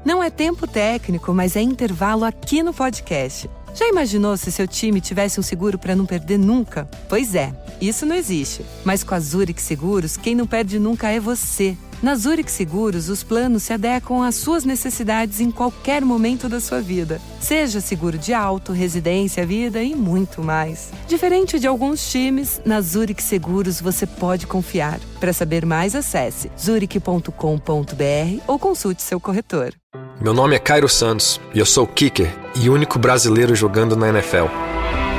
Não é tempo técnico, mas é intervalo aqui no podcast. Já imaginou se seu time tivesse um seguro para não perder nunca? Pois é, isso não existe. Mas com a Zurich Seguros, quem não perde nunca é você. Na Zurich Seguros, os planos se adequam às suas necessidades em qualquer momento da sua vida. Seja seguro de auto, residência, vida e muito mais. Diferente de alguns times, na Zurich Seguros você pode confiar. Para saber mais, acesse zurich.com.br ou consulte seu corretor. Meu nome é Cairo Santos e eu sou kicker e único brasileiro jogando na NFL.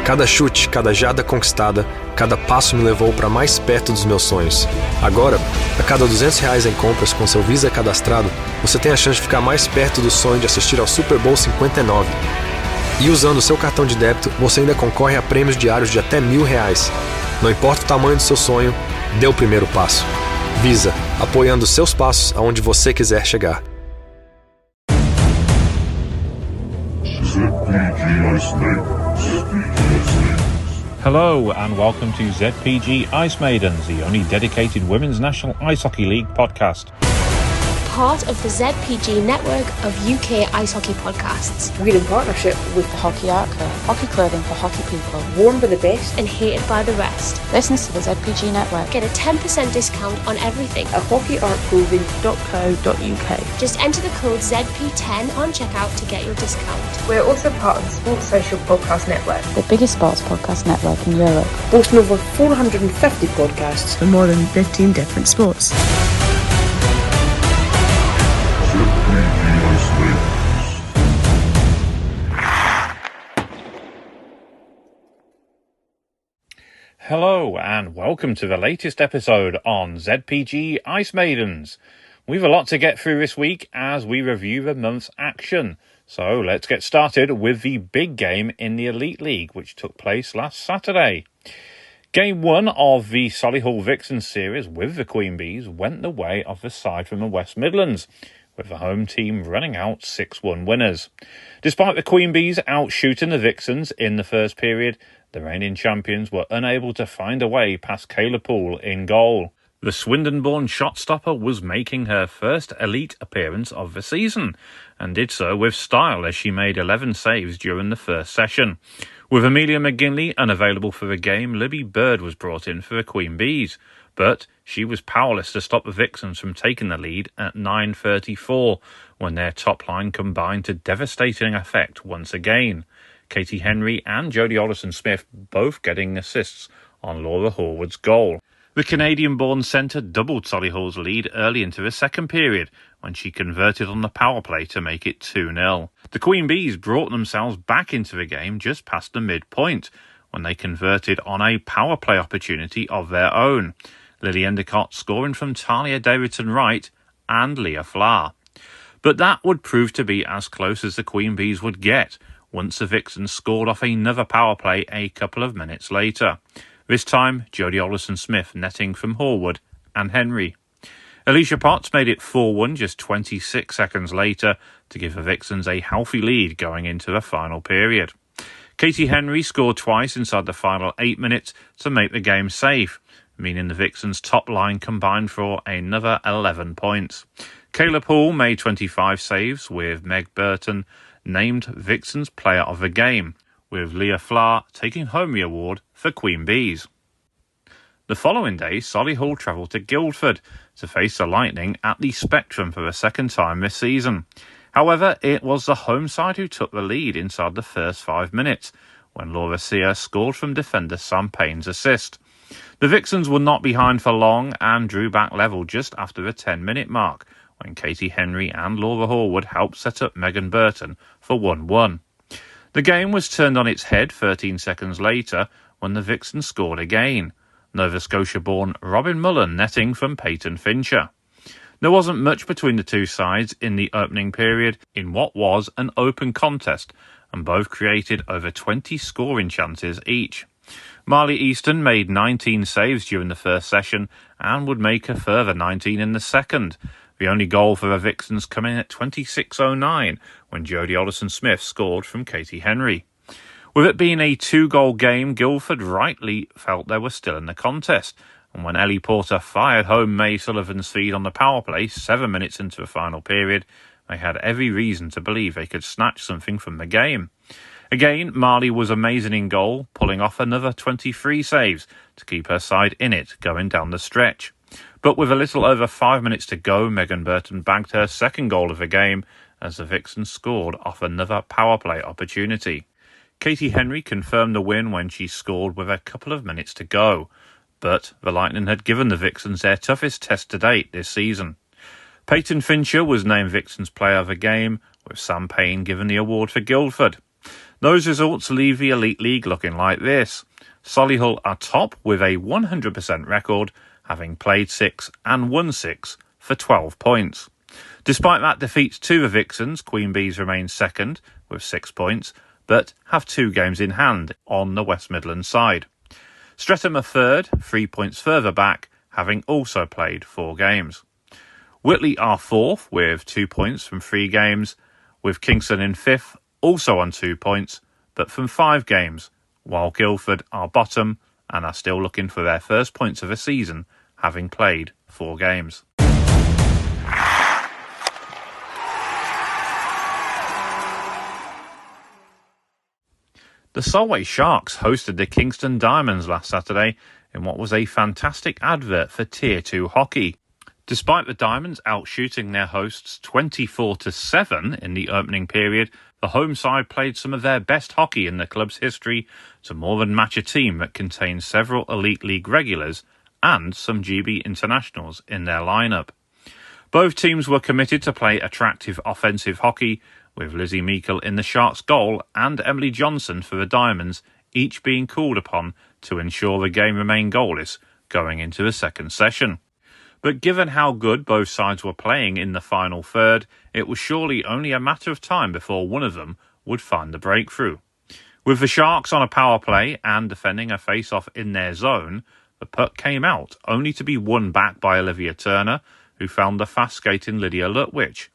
Cada chute, cada jarda conquistada, cada passo me levou para mais perto dos meus sonhos. Agora, a cada R$200 em compras com seu Visa cadastrado, você tem a chance de ficar mais perto do sonho de assistir ao Super Bowl 59. E usando o seu cartão de débito, você ainda concorre a prêmios diários de até R$1.000. Não importa o tamanho do seu sonho, dê o primeiro passo. Visa, apoiando seus passos aonde você quiser chegar. Hello and welcome to ZPG Ice Maidens, the only dedicated Women's National Ice Hockey League podcast. Part of the ZPG network of UK ice hockey podcasts. We're in partnership with the Hockey Archive, hockey clothing for hockey people. Worn by the best and hated by the rest. Listen to the ZPG network. Get a 10% discount on everything at hockeyartclothing.co.uk. Just enter the code ZP10 on checkout to get your discount. We're also part of the Sports Social Podcast Network, the biggest sports podcast network in Europe, boasting over 450 podcasts for more than 15 different sports. Hello and welcome to the latest episode on ZPG Ice Maidens. We've a lot to get through this week as we review the month's action. So let's get started with the big game in the Elite League, which took place last Saturday. Game 1 of the Solihull Vixens series with the Queen Bees went the way of the side from the West Midlands, with the home team running out 6-1 winners. Despite the Queen Bees outshooting the Vixens in the first period, the reigning champions were unable to find a way past Kayla Poole in goal. The Swindon-born shot-stopper was making her first elite appearance of the season, and did so with style as she made 11 saves during the first session. With Amelia McGinley unavailable for the game, Libby Bird was brought in for the Queen Bees, but she was powerless to stop the Vixens from taking the lead at 9:34, when their top line combined to devastating effect once again. Katie Henry and Jodie Olison-Smith both getting assists on Laura Horwood's goal. The Canadian-born centre doubled Solihull's lead early into the second period when she converted on the power play to make it 2-0. The Queen Bees brought themselves back into the game just past the midpoint when they converted on a power play opportunity of their own. Lily Endicott scoring from Talia Davidson-Wright and Leah Flahr. But that would prove to be as close as the Queen Bees would get once the Vixens scored off another power play a couple of minutes later. This time, Jodie Olison-Smith netting from Horwood and Henry. Alicia Potts made it 4-1 just 26 seconds later to give the Vixens a healthy lead going into the final period. Katie Henry scored twice inside the final 8 minutes to make the game safe, meaning the Vixens' top line combined for another 11 points. Kayla Poole made 25 saves, with Meg Burton named Vixens Player of the Game, with Leah Flahr taking home the award for Queen Bees. The following day, Solihull travelled to Guildford to face the Lightning at the Spectrum for the second time this season. However, it was the home side who took the lead inside the first 5 minutes, when Laura Sear scored from defender Sam Payne's assist. The Vixens were not behind for long and drew back level just after the 10-minute mark, when Katie Henry and Laura Horwood helped set up Megan Burton for 1-1. The game was turned on its head 13 seconds later when the Vixens scored again, Nova Scotia-born Robin Mullen netting from Peyton Fincher. There wasn't much between the two sides in the opening period in what was an open contest, and both created over 20 scoring chances each. Marley Easton made 19 saves during the first session and would make a further 19 in the second, the only goal for the Vixens coming at 26:09 when Jodie Olison-Smith scored from Katie Henry. With it being a 2-goal game, Guildford rightly felt they were still in the contest, and when Ellie Porter fired home May Sullivan's feed on the power play 7 minutes into the final period, They had every reason to believe they could snatch something from the game. Again, Marley was amazing in goal, pulling off another 23 saves to keep her side in it going down the stretch. But with a little over 5 minutes to go, Megan Burton bagged her second goal of the game as the Vixens scored off another power play opportunity. Katie Henry confirmed the win when she scored with a couple of minutes to go, but the Lightning had given the Vixens their toughest test to date this season. Peyton Fincher was named Vixens Player of the Game, with Sam Payne given the award for Guildford. Those results leave the Elite League looking like this. Solihull are top with a 100% record, having played 6 and won 6 for 12 points. Despite that defeat to the Vixens, Queen Bees remain second with 6 points, but have 2 games in hand on the West Midlands side. Streatham are third, 3 points further back, having also played 4 games. Whitley are fourth with 2 points from 3 games, with Kingston in fifth, also on 2 points, but from 5 games, while Guildford are bottom and are still looking for their first points of the season, having played 4 games. The Solway Sharks hosted the Kingston Diamonds last Saturday in what was a fantastic advert for Tier 2 hockey. Despite the Diamonds outshooting their hosts 24-7 in the opening period, the home side played some of their best hockey in the club's history to more than match a team that contains several Elite League regulars and some GB internationals in their lineup. Both teams were committed to play attractive offensive hockey, with Lizzie Meikle in the Sharks' goal and Emily Johnson for the Diamonds, each being called upon to ensure the game remained goalless going into the second session. But given how good both sides were playing in the final third, it was surely only a matter of time before one of them would find the breakthrough. With the Sharks on a power play and defending a face-off in their zone, the puck came out, only to be won back by Olivia Turner, who found the fast-skating Lydia Lutwich.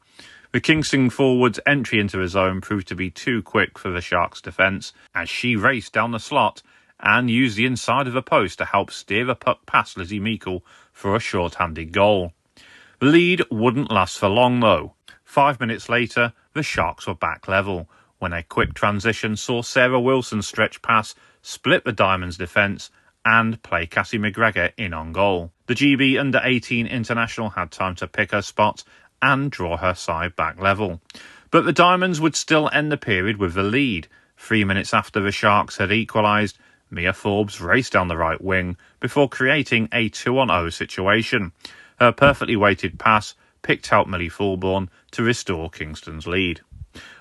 The Kingston forward's entry into the zone proved to be too quick for the Sharks' defence, as she raced down the slot and used the inside of the post to help steer the puck past Lizzie Meikle for a short-handed goal. The lead wouldn't last for long, though. 5 minutes later, the Sharks were back level, when a quick transition saw Sarah Wilson's stretch pass split the Diamonds' defence and play Cassie McGregor in on goal. The GB under-18 international had time to pick her spot and draw her side back level. But the Diamonds would still end the period with the lead. 3 minutes after the Sharks had equalised, Mia Forbes raced down the right wing before creating a 2-on-0 situation. Her perfectly weighted pass picked out Millie Fulbourn to restore Kingston's lead.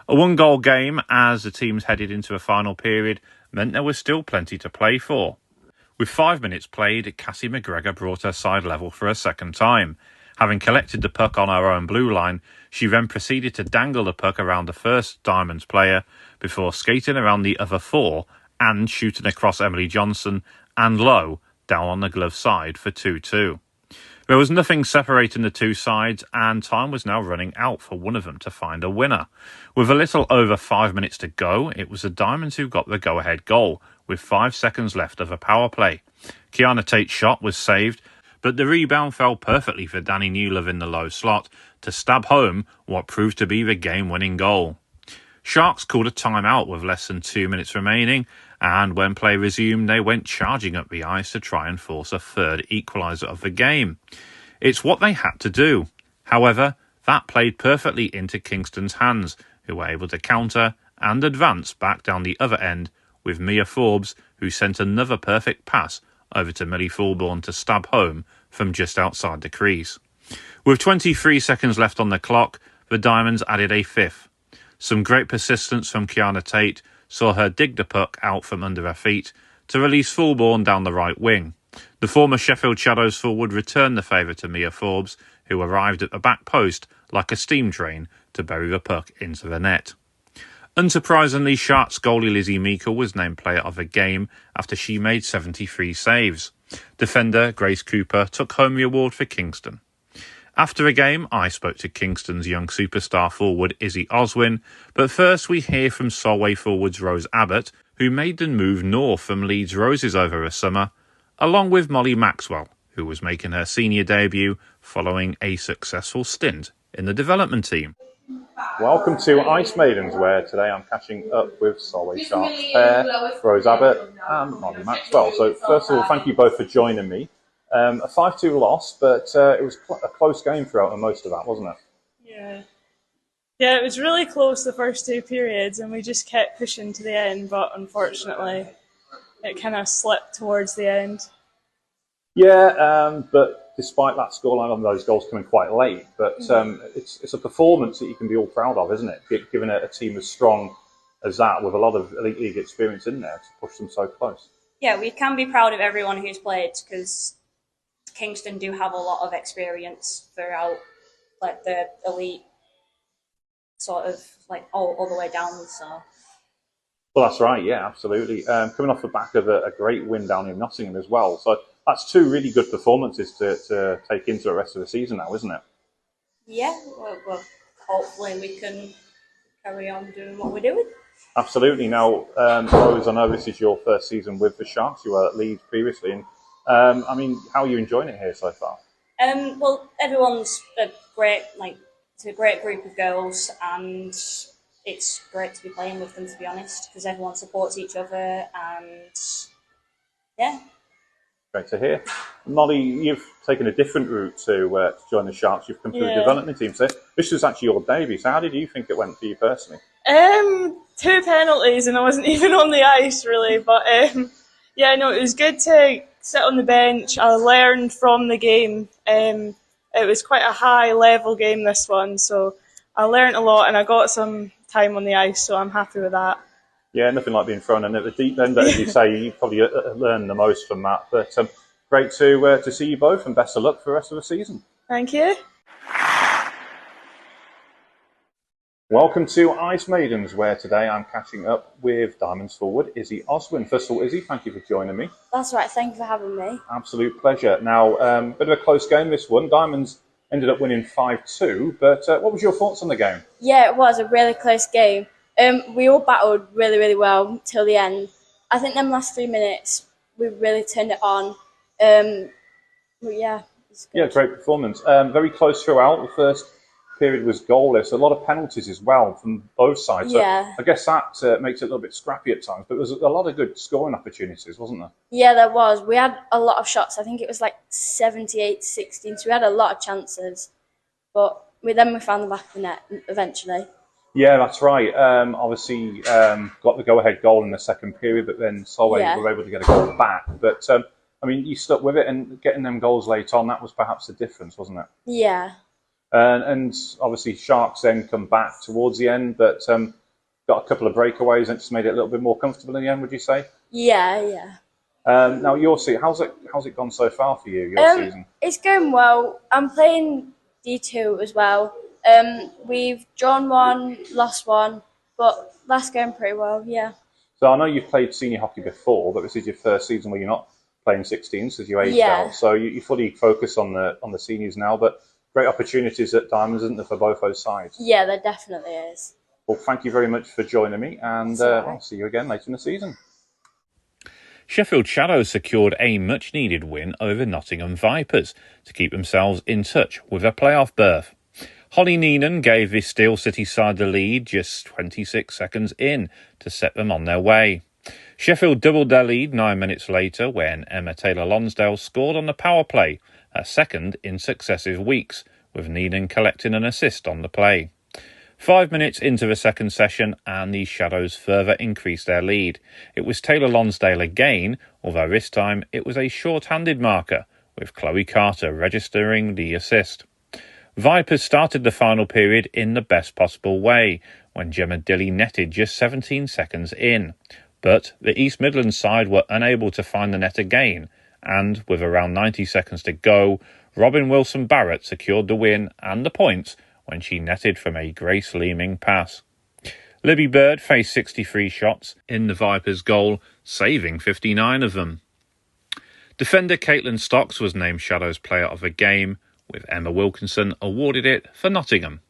A 1-goal game as the teams headed into a final period meant there was still plenty to play for. With 5 minutes played, Cassie McGregor brought her side level for a second time. Having collected the puck on her own blue line, she then proceeded to dangle the puck around the first Diamonds player before skating around the other 4 and shooting across Emily Johnson and low down on the glove side for 2-2. There was nothing separating the two sides, and time was now running out for one of them to find a winner. With a little over 5 minutes to go, it was the Diamonds who got the go-ahead goal, with 5 seconds left of a power play. Kiana Tate's shot was saved, but the rebound fell perfectly for Danny Newlove in the low slot to stab home what proved to be the game-winning goal. Sharks called a timeout with less than 2 minutes remaining, and when play resumed, they went charging up the ice to try and force a third equaliser of the game. It's what they had to do. However, that played perfectly into Kingston's hands, who were able to counter and advance back down the other end, with Mia Forbes, who sent another perfect pass over to Millie Fulbourn to stab home from just outside the crease. With 23 seconds left on the clock, the Diamonds added a 5th. Some great persistence from Kiana Tate saw her dig the puck out from under her feet to release Fulbourn down the right wing. The former Sheffield Shadows forward returned the favour to Mia Forbes, who arrived at the back post like a steam train to bury the puck into the net. Unsurprisingly, Sharks goalie Lizzie Meikle was named player of the game after she made 73 saves. Defender Grace Cooper took home the award for Kingston. After the game, I spoke to Kingston's young superstar forward Izzy Oswin, but first we hear from Solway forwards Rose Abbott, who made the move north from Leeds Roses over the summer, along with Molly Maxwell, who was making her senior debut following a successful stint in the development team. Welcome to Ice Maidens, where today I'm catching up with Solway Sharks pair, Rose Abbott and Molly Maxwell. So first of all, thank you both for joining me. A 5-2 loss, but it was a close game throughout most of that, wasn't it? Yeah, it was really close the first two periods, and we just kept pushing to the end, but unfortunately it kind of slipped towards the end. Yeah, but despite that scoreline on those goals coming quite late, but it's a performance that you can be all proud of, isn't it? Given a team as strong as that, with a lot of elite league experience in there to push them so close. Yeah, we can be proud of everyone who's played, because Kingston do have a lot of experience throughout, like the elite, sort of like all the way down. So. Well, that's right. Yeah, absolutely. Coming off the back of a great win down in Nottingham as well. So that's two really good performances to take into the rest of the season now, isn't it? Yeah, well, hopefully we can carry on doing what we're doing. Absolutely. Now, Rose, I know this is your first season with the Sharks. You were at Leeds previously. And I mean, how are you enjoying it here so far? Well, everyone's a great, it's a great group of girls, and it's great to be playing with them, to be honest, because everyone supports each other, and yeah. Great to hear. Molly, you've taken a different route to join the Sharks. You've come through the development team. So this was actually your debut. So how did you think it went for you personally? 2 penalties, and I wasn't even on the ice, really. But yeah, no, it was good to sit on the bench. I learned from the game. It was quite a high-level game, this one, so I learned a lot, and I got some time on the ice, so I'm happy with that. Yeah, nothing like being thrown in at the deep end, but as you say, you probably learned the most from that. But great to see you both, and best of luck for the rest of the season. Thank you. Welcome to Ice Maidens, where today I'm catching up with Diamonds forward Izzy Oswin. First of all, Izzy, thank you for joining me. That's right, thank you for having me. Absolute pleasure. Now, bit of a close game this one. Diamonds ended up winning 5-2, but what was your thoughts on the game? Yeah, it was a really close game. We all battled really, really well till the end. I think them last 3 minutes, we really turned it on. But yeah, it's good. Yeah, great performance. Very close throughout. The first period was goalless. A lot of penalties as well from both sides. So Yeah. I guess that makes it a little bit scrappy at times, but there was a lot of good scoring opportunities, wasn't there? Yeah, there was. We had a lot of shots. I think it was like 78-16, so we had a lot of chances. But we found the back of the net eventually. Yeah, that's right. Obviously, got the go-ahead goal in the second period, but then Solway were able to get a goal back. But, I mean, you stuck with it, and getting them goals late on, that was perhaps the difference, wasn't it? Yeah. And obviously, Sharks then come back towards the end, but got a couple of breakaways and just made it a little bit more comfortable in the end, would you say? Yeah. Now, your season, how's it gone so far for you, your season? It's going well. I'm playing D2 as well. We've drawn one, lost one, but that's going pretty well, yeah. So I know you've played senior hockey before, but this is your first season where you're not playing 16s because you aged out. So you fully focus on the seniors now, but great opportunities at Diamonds, isn't there, for both those sides? Yeah, there definitely is. Well, thank you very much for joining me, and I'll see you again later in the season. Sheffield Shadows secured a much-needed win over Nottingham Vipers to keep themselves in touch with a playoff berth. Holly Neenan gave the Steel City side the lead just 26 seconds in to set them on their way. Sheffield doubled their lead 9 minutes later when Emma Taylor-Lonsdale scored on the power play, her second in successive weeks, with Neenan collecting an assist on the play. 5 minutes into the second session and the Shadows further increased their lead. It was Taylor-Lonsdale again, although this time it was a short-handed marker, with Chloe Carter registering the assist. Vipers started the final period in the best possible way, when Gemma Dilley netted just 17 seconds in. But the East Midlands side were unable to find the net again, and with around 90 seconds to go, Robin Wilson-Barrett secured the win and the points when she netted from a Grace Leeming pass. Libby Bird faced 63 shots in the Vipers' goal, saving 59 of them. Defender Caitlin Stocks was named Shadows Player of the Game, with Emma Wilkinson awarded it for Nottingham.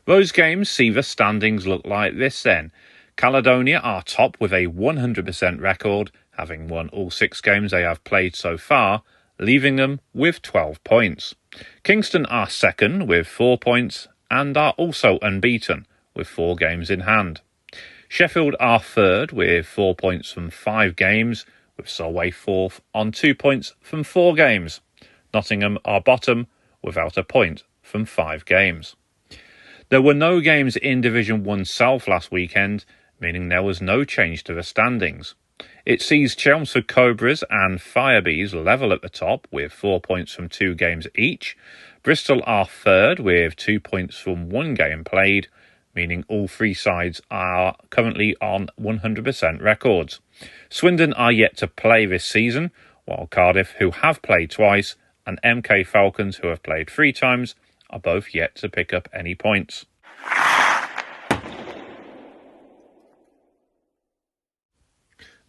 Those games see the standings look like this then. Caledonia are top with a 100% record, having won all 6 games they have played so far, leaving them with 12 points. Kingston are second with 4 points, and are also unbeaten with 4 games in hand. Sheffield are third with 4 points from 5 games, with Solway fourth on 2 points from 4 games. Nottingham are bottom without a point from 5 games. There were no games in Division 1 South last weekend, meaning there was no change to the standings. It sees Chelmsford Cobras and Firebees level at the top with 4 points from 2 games each. Bristol are third with 2 points from 1 game played, meaning all 3 sides are currently on 100% records. Swindon are yet to play this season, while Cardiff, who have played twice, and MK Falcons, who have played 3 times, are both yet to pick up any points.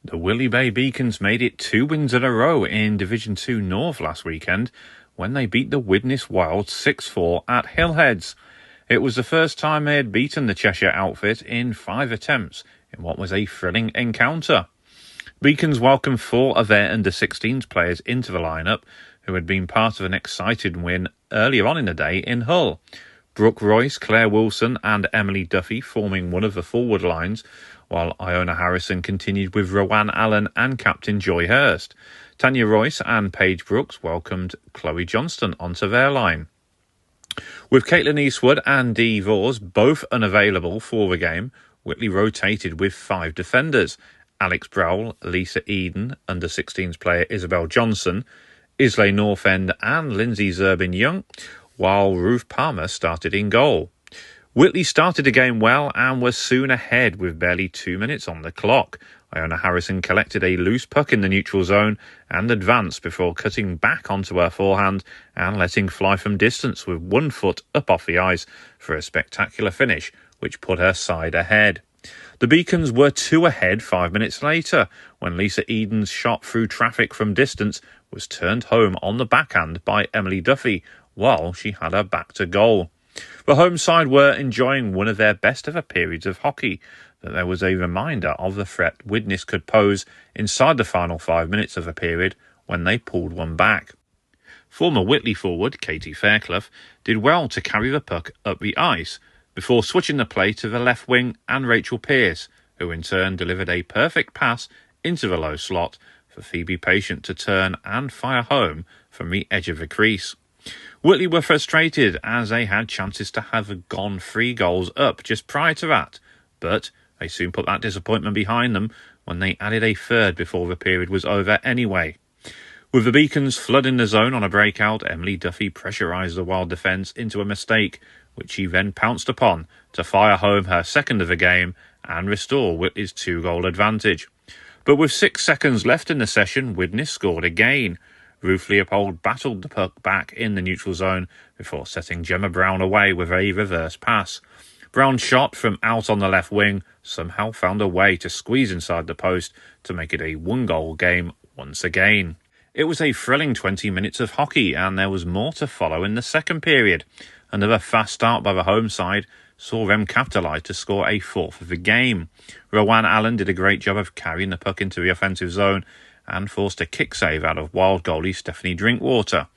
The Whitley Bay Beacons made it 2 wins in a row in Division 2 North last weekend when they beat the Widnes Wild 6-4 at Hillheads. It was the first time they had beaten the Cheshire outfit in 5 attempts in what was a thrilling encounter. Beacons welcomed 4 of their under-16s players into the lineup who had been part of an exciting win earlier on in the day in Hull. Brooke, Royce, Claire Wilson and Emily Duffy forming one of the forward lines, while Iona Harrison continued with Rowan Allen and captain Joy Hurst. Tanya Royce and Paige Brooks welcomed Chloe Johnston onto their line. With Caitlin Eastwood and Dee Vors both unavailable for the game, Whitley rotated with 5 defenders: Alex Browell, Lisa Eden, under-16s player Isabel Johnson, Islay Northend and Lindsay Zerbin-Young, while Ruth Palmer started in goal. Whitley started the game well and was soon ahead with barely 2 minutes on the clock. Iona Harrison collected a loose puck in the neutral zone and advanced before cutting back onto her forehand and letting fly from distance with 1 foot up off the ice for a spectacular finish, which put her side ahead. The Beacons were 2 ahead 5 minutes later when Lisa Eden's shot through traffic from distance was turned home on the backhand by Emily Duffy while she had her back to goal. The home side were enjoying one of their best ever periods of hockey, but there was a reminder of the threat Widnes could pose inside the final 5 minutes of the period when they pulled one back. Former Whitley forward Katie Fairclough did well to carry the puck up the ice before switching the play to the left wing and Rachel Pearce, who in turn delivered a perfect pass into the low slot for Phoebe Patient to turn and fire home from the edge of the crease. Whitley were frustrated as they had chances to have gone 3 goals up just prior to that, but they soon put that disappointment behind them when they added a third before the period was over anyway. With the Beacons flooding the zone on a breakout, Emily Duffy pressurised the Wild defence into a mistake, which she then pounced upon to fire home her second of the game and restore Whitley's 2-goal advantage. But with 6 seconds left in the session, Widnes scored again. Ruth Leopold battled the puck back in the neutral zone before setting Gemma Brown away with a reverse pass. Brown's shot from out on the left wing somehow found a way to squeeze inside the post to make it a 1-goal game once again. It was a thrilling 20 minutes of hockey and there was more to follow in the second period. Another fast start by the home side saw them capitalise to score a 4th of the game. Rowan Allen did a great job of carrying the puck into the offensive zone and forced a kick save out of Wild goalie Stephanie Drinkwater.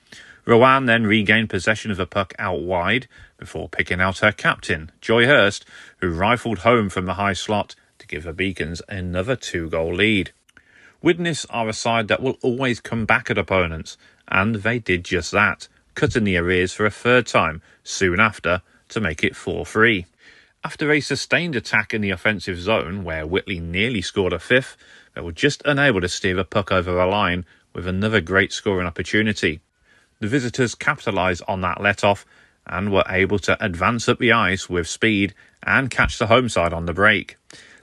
Rowan then regained possession of the puck out wide before picking out her captain, Joy Hurst, who rifled home from the high slot to give the Beacons another 2-goal lead. Widnes are a side that will always come back at opponents, and they did just that, cutting the arrears for a 3rd time soon after to make it 4-3. After a sustained attack in the offensive zone where Whitley nearly scored a 5th, they were just unable to steer the puck over the line with another great scoring opportunity. The visitors capitalised on that let-off and were able to advance up the ice with speed and catch the home side on the break.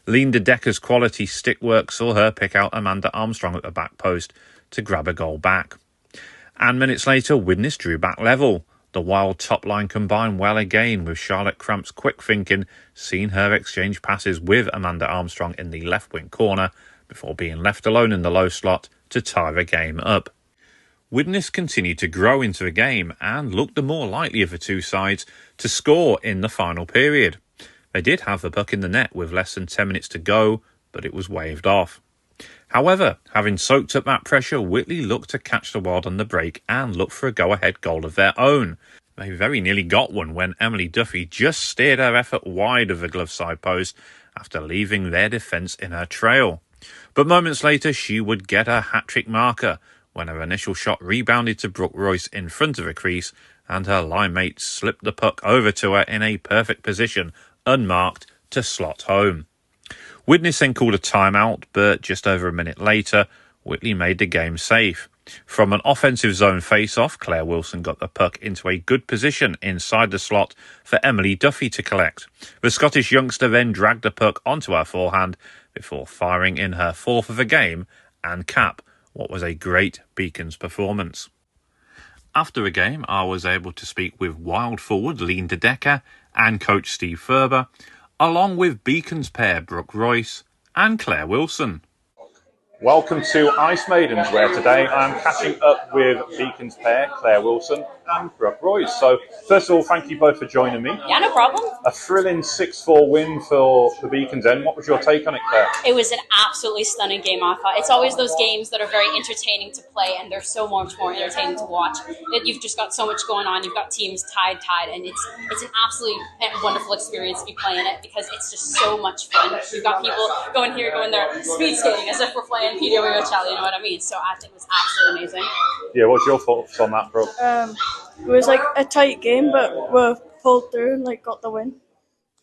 Leen Dekker's quality stick work saw her pick out Amanda Armstrong at the back post to grab a goal back. And minutes later, Widnes drew back level. The Wild top line combined well again with Charlotte Cramp's quick thinking, seeing her exchange passes with Amanda Armstrong in the left wing corner before being left alone in the low slot to tie the game up. Widnes continued to grow into the game and looked the more likely of the two sides to score in the final period. They did have the puck in the net with less than 10 minutes to go, but it was waved off. However, having soaked up that pressure, Whitley looked to catch the Wild on the break and look for a go-ahead goal of their own. They very nearly got one when Emily Duffy just steered her effort wide of the glove side post after leaving their defence in her trail. But moments later, she would get a hat-trick marker when her initial shot rebounded to Brooke Royce in front of the crease and her line mate slipped the puck over to her in a perfect position, unmarked, to slot home. Widnes then called a timeout, but just over a minute later, Whitley made the game safe. From an offensive zone face-off, Claire Wilson got the puck into a good position inside the slot for Emily Duffy to collect. The Scottish youngster then dragged the puck onto her forehand before firing in her fourth of the game and cap what was a great Beacons performance. After the game, I was able to speak with Wild forward Leen Dekker and coach Steve Furber, along with Beacons pair Brooke Royce and Claire Wilson. Welcome to Ice Maidens, where today I'm catching up with Beacons pair Claire Wilson and Brooke Royce. So, first of all, thank you both for joining me. Yeah, no problem. A thrilling 6-4 win for the Beacons end. What was your take on it, Claire? It was an absolutely stunning game, I thought. It's always those games that are very entertaining to play, and they're so much more entertaining to watch. You've just got so much going on. You've got teams tied, and it's an absolutely wonderful experience to be playing it because it's just so much fun. You've got people going here, going there, speed skating as if we're playing PWHL, you know what I mean? So I think it was absolutely amazing. Yeah, what's your thoughts on that, Brooke? It was like a tight game, but we pulled through and got the win.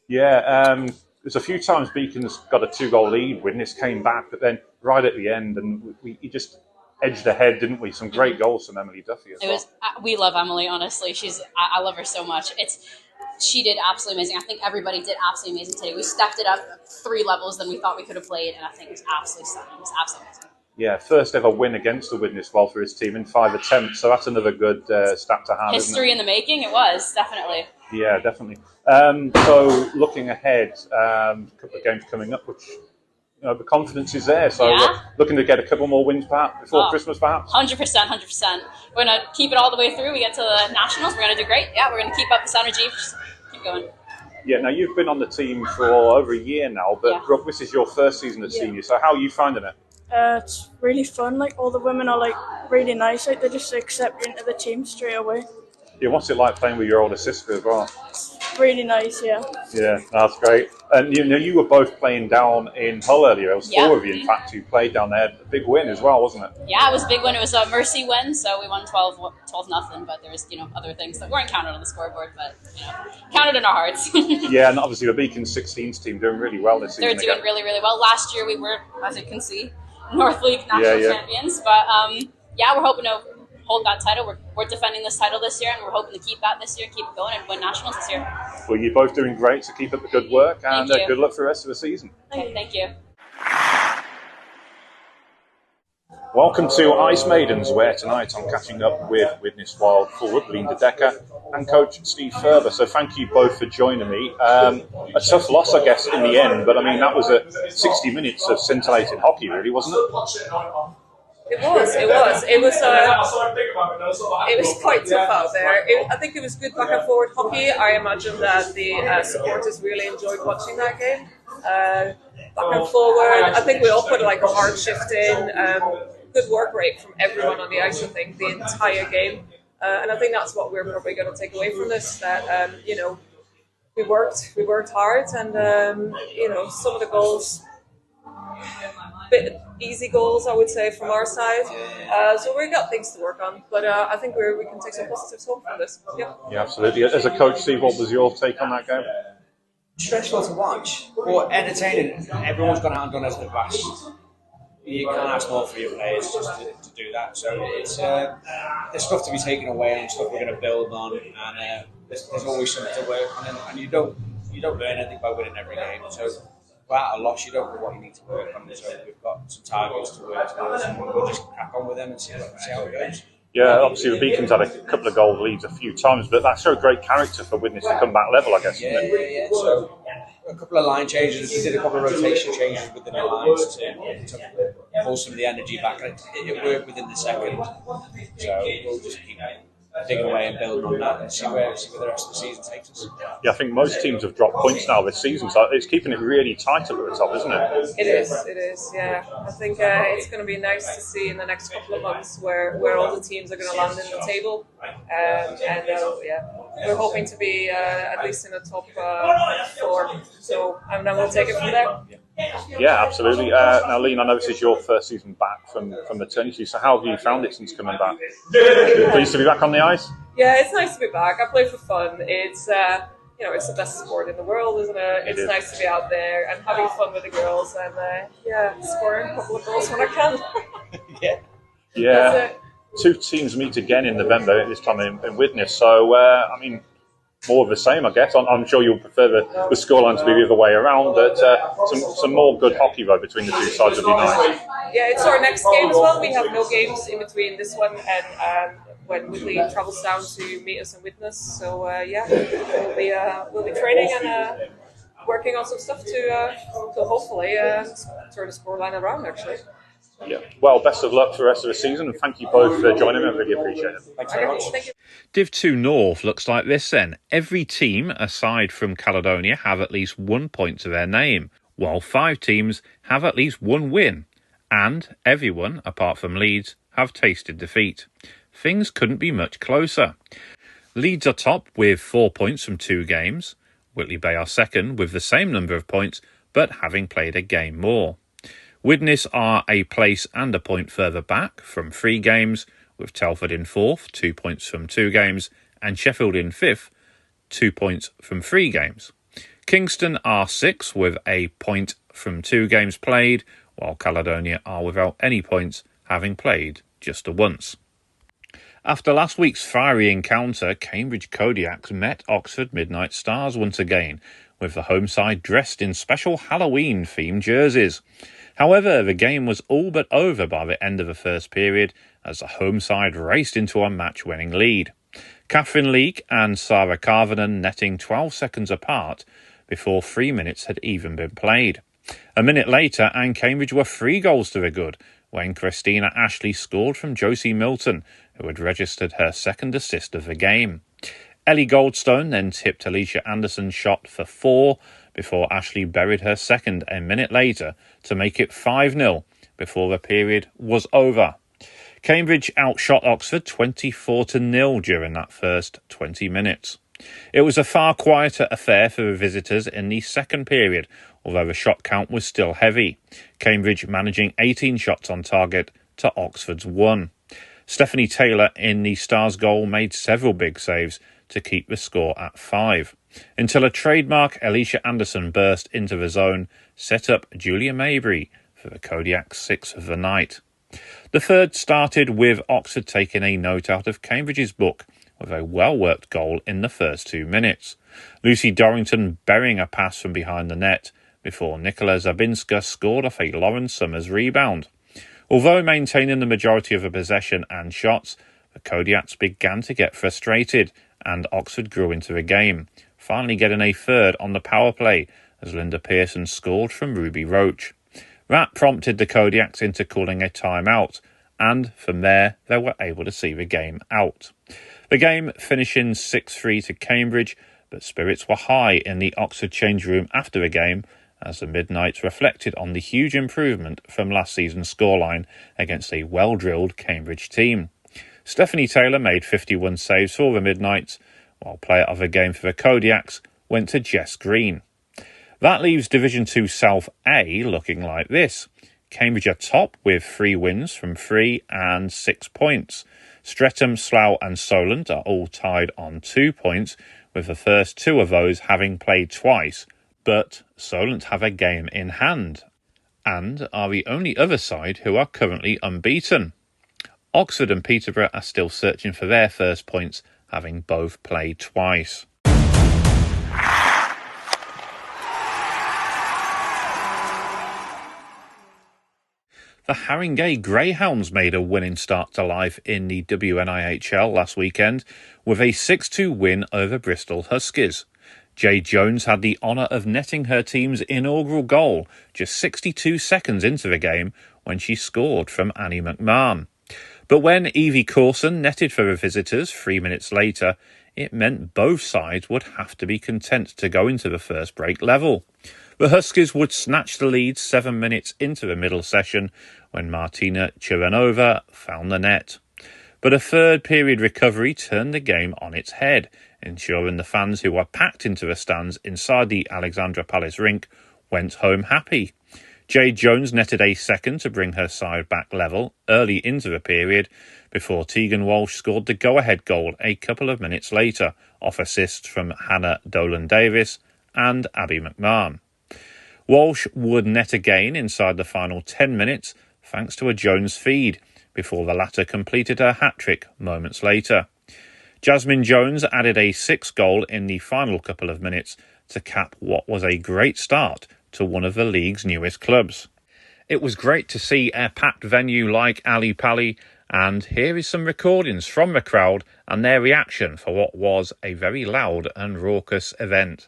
Yeah, there's a few times Beacons got a 2-goal lead. Widnes came back, but then right at the end, and we just edged ahead, didn't we? Some great goals from Emily Duffy as well. We love Emily, honestly. I love her so much. She did absolutely amazing. I think everybody did absolutely amazing today. We stepped it up 3 levels than we thought we could have played, and I think it was absolutely stunning. It was absolutely amazing. Yeah, first ever win against the Widnes Wild for his team in 5 attempts, so that's another good stat to have. History in the making, it was, definitely. Yeah, definitely. So looking ahead, a couple of games coming up, which the confidence is there. So we're looking to get a couple more wins perhaps before Christmas, perhaps. 100%. We're going to keep it all the way through. We get to the Nationals. We're going to do great. Yeah, we're going to keep up this energy. Just keep going. Yeah, now you've been on the team for over a year now, but Brooke, this is your first season as senior. So how are you finding it? It's really fun. Like all the women are really nice. Like they just accept you into the team straight away. Yeah, what's it like playing with your older sister as well? Really nice, yeah. Yeah, that's great. And you were both playing down in Hull earlier. There was 4 of you, in fact, who played down there. A big win as well, wasn't it? Yeah, it was a big win. It was a mercy win, so we won 12-0. But there was other things that weren't counted on the scoreboard, but counted in our hearts. Yeah, and obviously the Beacons 16s team doing really well this season. They're doing really, really well. Last year we were, as you can see, North League national champions. But we're hoping to hold that title. We're defending this title this year, and we're hoping to keep that this year, keep it going, and win nationals this year. Well, you're both doing great, so keep up the good work, and good luck for the rest of the season. Thank you. Welcome to Ice Maidens, where tonight I'm catching up with Widnes Wild forward Leen Dekker and coach Steve Furber. So thank you both for joining me. A tough loss, I guess, in the end, but I mean that was 60 minutes of scintillating hockey, really, wasn't it? It was quite tough out there. I think it was good back and forward hockey. I imagine that the supporters really enjoyed watching that game. Back and forward, I think we all put a hard shift in. Good work rate from everyone on the ice, I think, the entire game. And I think that's what we're probably going to take away from this, that, we worked hard, and, some of the goals, bit easy goals, I would say, from our side. So we've got things to work on, but I think we can take some positives home from this. Yeah, absolutely. As a coach, Steve, what was your take on that game? Stressful to watch, but entertaining. Everyone's gone out and done as the best. You can't ask more for your players just to do that. So it's there's stuff to be taken away and stuff we're going to build on, and there's always something to work on, and you don't learn anything by winning every game. So without a loss, you don't know what you need to work on. So we've got some targets to work on, and we'll just crack on with them and see how it goes. Yeah, obviously the Beacons had a couple of goal leads a few times, but that showed great character for Widnes to come back level, I guess. Yeah. So a couple of line changes. We did a couple of rotation changes with the new lines to pull some of the energy back. It worked within the second, so we'll just keep digging away and building on that and see where the rest of the season takes us. Yeah, I think most teams have dropped points now this season, so it's keeping it really tight at the top, isn't it? It is, yeah. I think it's going to be nice to see in the next couple of months where all the teams are going to land in the table. We're hoping to be at least in the top 4. So, and then we'll take it from there. Yeah, absolutely. Now, Leen, I know this is your first season back from maternity, so how have you found it since coming back? Pleased to be back on the ice? Yeah, it's nice to be back. I play for fun. It's it's the best sport in the world, isn't it? It's nice to be out there and having fun with the girls and scoring a couple of goals when I can. Yeah. 2 teams meet again in November, this time in Widnes. So, more of the same, I guess. I'm sure you'll prefer the scoreline to be the other way around, but some more good hockey though between the two sides would be nice. Yeah, it's our next game as well. We have no games in between this one and when Whitley travels down to meet us in Widnes. So we'll be training and working on some stuff to hopefully turn the scoreline around. Actually. Yeah. Well, best of luck for the rest of the season, and thank you both for joining me. I really appreciate it. Thanks very much. Thank you. Div 2 North looks like this then. Every team, aside from Caledonia, have at least 1 point to their name, while 5 teams have at least 1 win. And everyone, apart from Leeds, have tasted defeat. Things couldn't be much closer. Leeds are top with 4 points from 2 games. Whitley Bay are second with the same number of points, but having played a game more. Widnes are a place and a point further back from 3 games, with Telford in 4th, 2 points from 2 games, and Sheffield in 5th, 2 points from 3 games. Kingston are 6th with a point from 2 games played, while Caledonia are without any points, having played just the once. After last week's fiery encounter, Cambridge Kodiaks met Oxford Midnight Stars once again, with the home side dressed in special Halloween-themed jerseys. However, the game was all but over by the end of the first period as the home side raced into a match-winning lead. Catherine Leake and Sarah Carvenan netting 12 seconds apart before 3 minutes had even been played. A minute later, and Cambridge were 3 goals to the good when Christina Ashley scored from Josie Milton, who had registered her second assist of the game. Ellie Goldstone then tipped Alicia Anderson's shot for 4 before Ashley buried her second a minute later to make it 5-0 before the period was over. Cambridge outshot Oxford 24-0 during that first 20 minutes. It was a far quieter affair for the visitors in the second period, although the shot count was still heavy. Cambridge managing 18 shots on target to Oxford's 1. Stephanie Taylor in the Stars goal made several big saves to keep the score at 5, until a trademark Alicia Anderson burst into the zone, set up Julia Mabry for the Kodiaks' 6th of the night. The third started with Oxford taking a note out of Cambridge's book with a well-worked goal in the first 2 minutes. Lucy Dorrington burying a pass from behind the net before Nicola Zabinska scored off a Lauren Summers rebound. Although maintaining the majority of the possession and shots, the Kodiaks began to get frustrated and Oxford grew into the game, finally getting a third on the power play as Linda Pearson scored from Ruby Roach. That prompted the Kodiaks into calling a timeout, and from there they were able to see the game out. The game finishing 6-3 to Cambridge, but spirits were high in the Oxford change room after the game as the Midnights reflected on the huge improvement from last season's scoreline against a well-drilled Cambridge team. Stephanie Taylor made 51 saves for the Midnights, while player of the game for the Kodiaks went to Jess Green. That leaves Division 2 South A looking like this. Cambridge are top with 3 wins from 3 and 6 points. Streatham, Slough and Solent are all tied on 2 points, with the first 2 of those having played twice, but Solent have a game in hand, and are the only other side who are currently unbeaten. Oxford and Peterborough are still searching for their first points, having both played twice. The Haringey Greyhounds made a winning start to life in the WNIHL last weekend with a 6-2 win over Bristol Huskies. Jade Jones had the honour of netting her team's inaugural goal just 62 seconds into the game when she scored from Annie McMahon. But when Evie Corson netted for the visitors 3 minutes later, it meant both sides would have to be content to go into the first break level. The Huskies would snatch the lead 7 minutes into the middle session when Martina Chiranova found the net. But a third period recovery turned the game on its head, ensuring the fans who were packed into the stands inside the Alexandra Palace rink went home happy. Jade Jones netted a second to bring her side back level early into the period before Tegan Walsh scored the go-ahead goal a couple of minutes later off assists from Hannah Dolan-Davis and Abby McMahon. Walsh would net again inside the final 10 minutes thanks to a Jones feed before the latter completed her hat-trick moments later. Jasmine Jones added a sixth goal in the final couple of minutes to cap what was a great start to one of the league's newest clubs. It was great to see a packed venue like Ali Pali, and here is some recordings from the crowd and their reaction for what was a very loud and raucous event.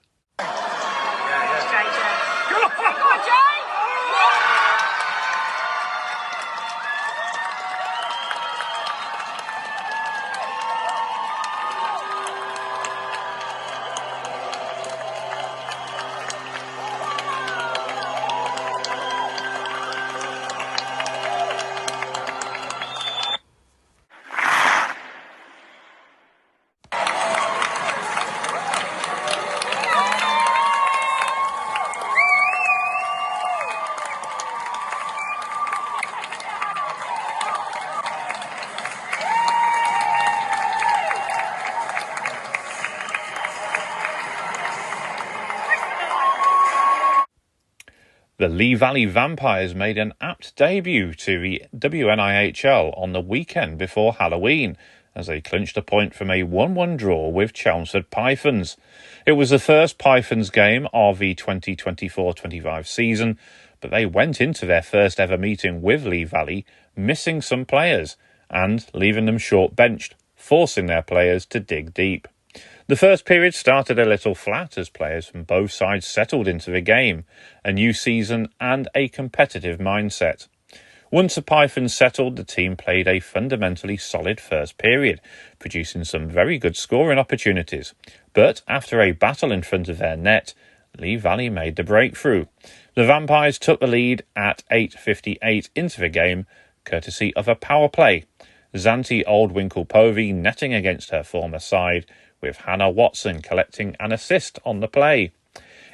The Lee Valley Vampires made an apt debut to the WNIHL on the weekend before Halloween, as they clinched a point from a 1-1 draw with Chelmsford Pythons. It was the first Pythons game of the 2024-25 season, but they went into their first ever meeting with Lee Valley missing some players and leaving them short-benched, forcing their players to dig deep. The first period started a little flat as players from both sides settled into the game, a new season and a competitive mindset. Once the Pythons settled, the team played a fundamentally solid first period, producing some very good scoring opportunities. But after a battle in front of their net, Lee Valley made the breakthrough. The Vampires took the lead at 8:58 into the game, courtesy of a power play. Zanti Oldwinkle-Povey netting against her former side, with Hannah Watson collecting an assist on the play.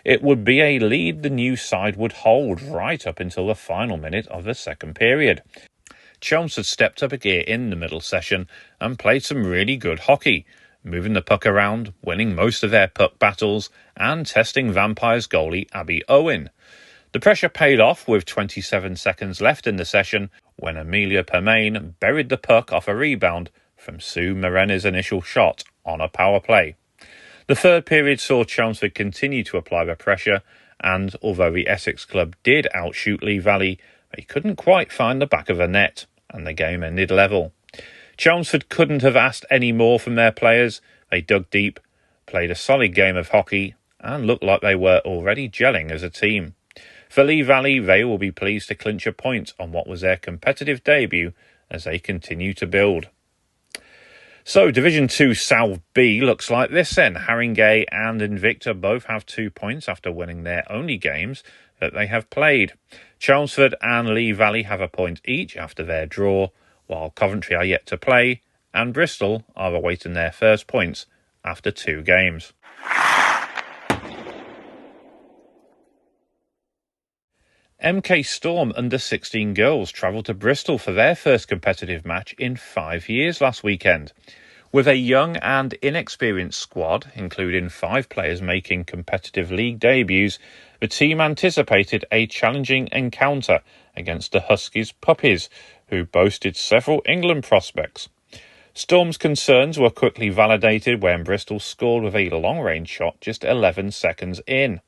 It would be a lead the new side would hold right up until the final minute of the second period. Chelmsford stepped up a gear in the middle session and played some really good hockey, moving the puck around, winning most of their puck battles and testing Vampires goalie Abby Owen. The pressure paid off with 27 seconds left in the session when Amelia Permain buried the puck off a rebound from Sue Morena's initial shot on a power play. The third period saw Chelmsford continue to apply the pressure, and although the Essex club did outshoot Lee Valley, they couldn't quite find the back of the net, and the game ended level. Chelmsford couldn't have asked any more from their players. They dug deep, played a solid game of hockey, and looked like they were already gelling as a team. For Lee Valley, they will be pleased to clinch a point on what was their competitive debut as they continue to build. So, Division 2 South B looks like this then. Haringey and Invicta both have 2 points after winning their only games that they have played. Chelmsford and Lee Valley have a point each after their draw, while Coventry are yet to play, and Bristol are awaiting their first points after 2 games. MK Storm under-16 girls travelled to Bristol for their first competitive match in 5 years last weekend. With a young and inexperienced squad, including 5 players making competitive league debuts, the team anticipated a challenging encounter against the Huskies Puppies, who boasted several England prospects. Storm's concerns were quickly validated when Bristol scored with a long-range shot just 11 seconds in.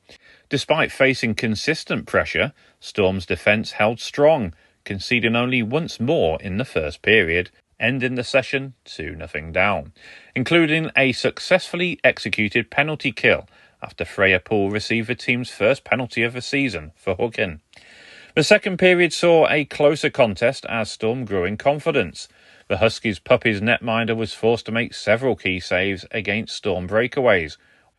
Despite facing consistent pressure, Storm's defence held strong, conceding only once more in the first period, ending the session 2-0 down, including a successfully executed penalty kill after Freya Poole received the team's first penalty of the season for hooking. The second period saw a closer contest as Storm grew in confidence. The Huskies' Puppies netminder was forced to make several key saves against Storm breakaways,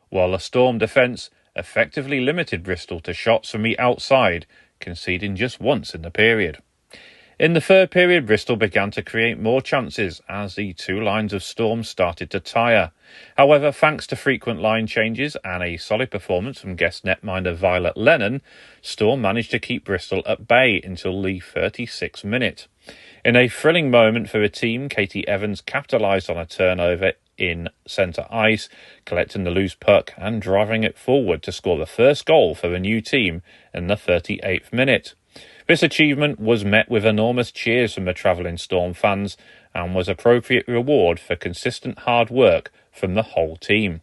while the Storm defence effectively limited Bristol to shots from the outside, conceding just once in the period. In the third period, Bristol began to create more chances as the two lines of Storm started to tire. However, thanks to frequent line changes and a solid performance from guest netminder Violet Lennon, Storm managed to keep Bristol at bay until the 36th minute. In a thrilling moment for the team, Katie Evans capitalised on a turnover in centre ice, collecting the loose puck and driving it forward to score the first goal for the new team in the 38th minute. This achievement was met with enormous cheers from the travelling Storm fans and was appropriate reward for consistent hard work from the whole team.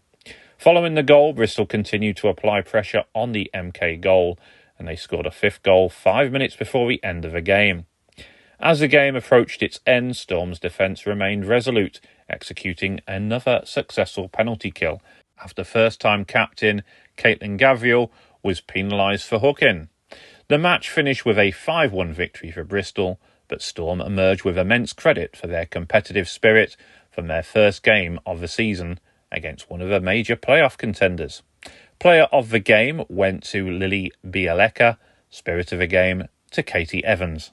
Following the goal, Bristol continued to apply pressure on the MK goal, and they scored a fifth goal 5 minutes before the end of the game. As the game approached its end, Storm's defence remained resolute, executing another successful penalty kill after first-time captain Caitlin Gabriel was penalised for hooking. The match finished with a 5-1 victory for Bristol, but Storm emerged with immense credit for their competitive spirit from their first game of the season against one of the major playoff contenders. Player of the game went to Lily Bialeka, spirit of the game to Katie Evans.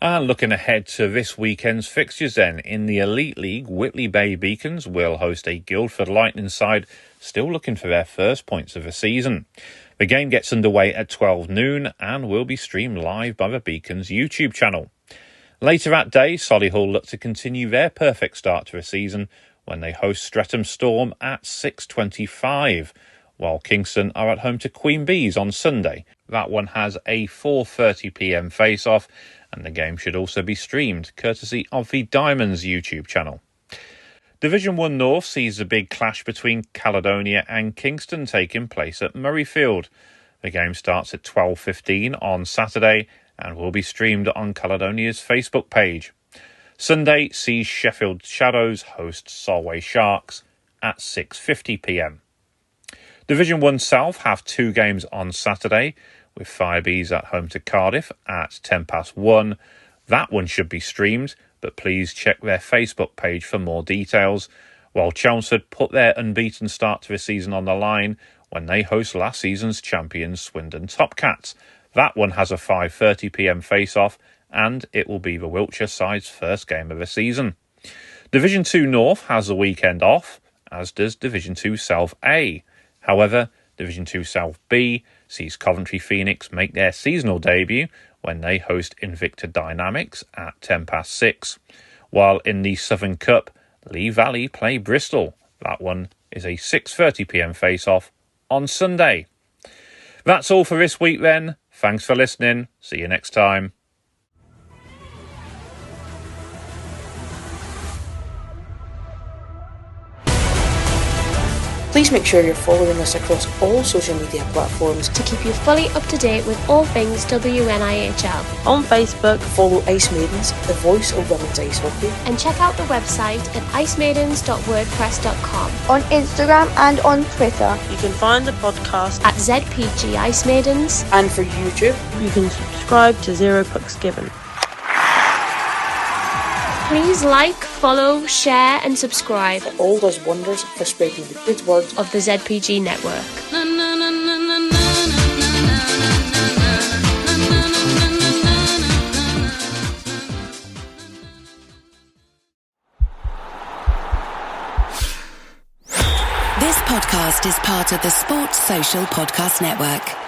And looking ahead to this weekend's fixtures then, in the Elite League, Whitley Bay Beacons will host a Guildford Lightning side still looking for their first points of the season. The game gets underway at 12 noon and will be streamed live by the Beacons YouTube channel. Later that day, Solihull look to continue their perfect start to the season when they host Streatham Storm at 6:25, while Kingston are at home to Queen Bees on Sunday. That one has a 4:30pm face-off, and the game should also be streamed, courtesy of the Diamonds YouTube channel. Division 1 North sees the big clash between Caledonia and Kingston taking place at Murrayfield. The game starts at 12:15 on Saturday and will be streamed on Caledonia's Facebook page. Sunday sees Sheffield Shadows host Solway Sharks at 6:50pm. Division 1 South have two games on Saturday, with Firebees at home to Cardiff at 1:10. That one should be streamed, but please check their Facebook page for more details, while Chelmsford put their unbeaten start to the season on the line when they host last season's champions Swindon Topcats. That one has a 5:30pm face-off, and it will be the Wiltshire side's first game of the season. Division 2 North has the weekend off, as does Division 2 South A. However, Division 2 South B sees Coventry Phoenix make their seasonal debut when they host Invicta Dynamics at 6:10, while in the Southern Cup, Lee Valley play Bristol. That one is a 6:30pm face-off on Sunday. That's all for this week then. Thanks for listening. See you next time. Please make sure you're following us across all social media platforms to keep you fully up to date with all things WNIHL. On Facebook, follow Ice Maidens, the voice of women's ice hockey, and check out the website at icemaidens.wordpress.com. On Instagram and on Twitter. You can find the podcast at ZPG Ice Maidens. And for YouTube, you can subscribe to Zero Pucks Given. Please like, follow, share and subscribe. It all does wonders for spreading the good word of the ZPG network. This podcast is part of the Sports Social Podcast Network.